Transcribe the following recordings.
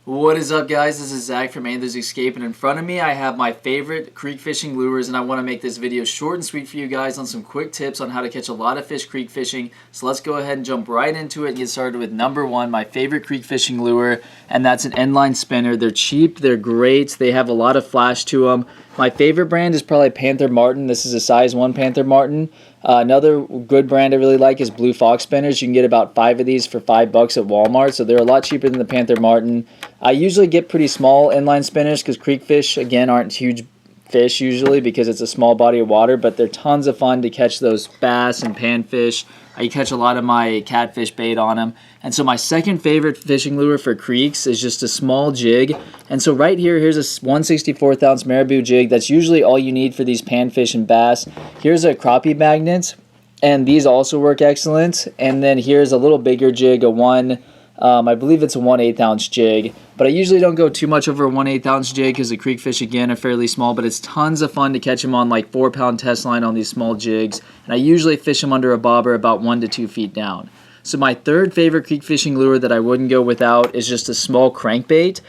What is up, guys? This is Zach from Anglers Escape, and in front of me I have my favorite creek fishing lures, and I want to make this video short and sweet for you guys on some quick tips on how to catch a lot of fish creek fishing. So let's go ahead and jump right into it and get started with number one, my favorite creek fishing lure, and that's an Endline Spinner. They're cheap, they're great, they have a lot of flash to them. My favorite brand is probably Panther Martin. This is a size 1 Panther Martin. Another good brand I really like is Blue Fox Spinners. You can get about 5 of these for $5 at Walmart, so they're a lot cheaper than the Panther Martin. I usually get pretty small inline spinners because creek fish, again, aren't huge fish usually because it's a small body of water, but they're tons of fun to catch those bass and panfish. I catch a lot of my catfish bait on them. And so my second favorite fishing lure for creeks is just a small jig. And so right here, here's a 1/64 ounce marabou jig. That's usually all you need for these panfish and bass. Here's a crappie magnet, and these also work excellent. And then here's a little bigger jig, I believe it's a 1/8 ounce jig, but I usually don't go too much over a 1/8 ounce jig because the creek fish, again, are fairly small, but it's tons of fun to catch them on like 4-pound test line on these small jigs, and I usually fish them under a bobber about 1 to 2 feet down. So my third favorite creek fishing lure that I wouldn't go without is just a small crankbait.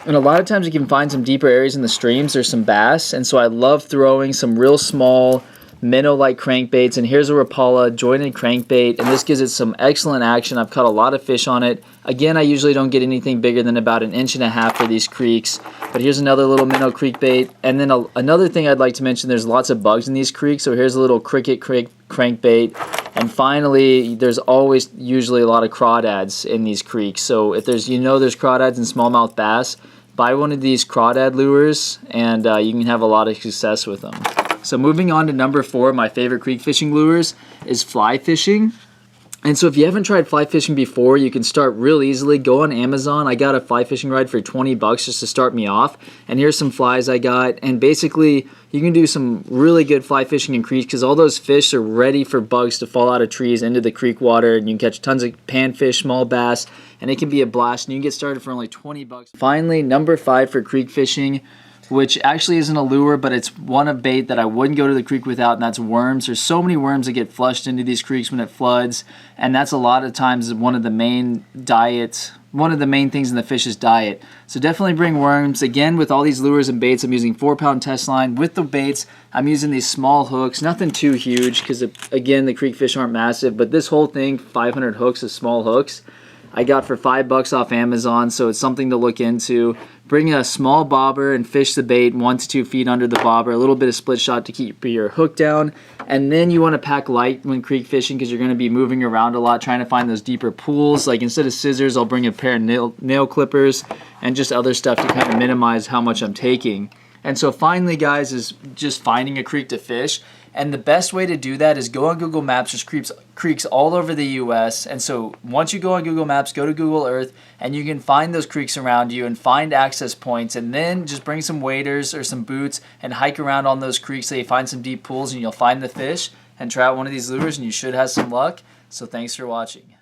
And a lot of times you can find some deeper areas in the streams, there's some bass, and so I love throwing some real small minnow-like crankbaits, and here's a Rapala jointed crankbait, and this gives it some excellent action. I've caught a lot of fish on it. Again, I usually don't get anything bigger than about 1.5 inches for these creeks, but here's another little minnow creek bait. And then another thing I'd like to mention, there's lots of bugs in these creeks, so here's a little cricket crankbait. And finally, there's always usually a lot of crawdads in these creeks, so if there's there's crawdads and smallmouth bass, buy one of these crawdad lures and you can have a lot of success with them. So moving on to number 4, my favorite creek fishing lures is fly fishing. And so if you haven't tried fly fishing before, you can start real easily. Go on Amazon. I got a fly fishing rod for $20 just to start me off. And here's some flies I got. And basically, you can do some really good fly fishing in creeks because all those fish are ready for bugs to fall out of trees into the creek water. And you can catch tons of panfish, small bass, and it can be a blast. And you can get started for only $20. Finally, number 5 for creek fishing, which actually isn't a lure, but it's one of bait that I wouldn't go to the creek without, and that's worms. There's so many worms that get flushed into these creeks when it floods, and that's a lot of times one of the main things in the fish's diet. So definitely bring worms. Again, with all these lures and baits, I'm using 4-pound test line. With the baits, I'm using these small hooks, nothing too huge because, again, the creek fish aren't massive, but this whole thing, 500 hooks is small hooks. I got for $5 off Amazon, so it's something to look into. Bring a small bobber and fish the bait 1 to 2 feet under the bobber, a little bit of split shot to keep your hook down, and then you want to pack light when creek fishing because you're going to be moving around a lot trying to find those deeper pools. Like instead of scissors, I'll bring a pair of nail clippers and just other stuff to kind of minimize how much I'm taking. And so finally, guys, is just finding a creek to fish. And the best way to do that is go on Google Maps. There's creeks all over the U.S. And so once you go on Google Maps, go to Google Earth, and you can find those creeks around you and find access points. And then just bring some waders or some boots and hike around on those creeks so you find some deep pools and you'll find the fish and try out one of these lures and you should have some luck. So thanks for watching.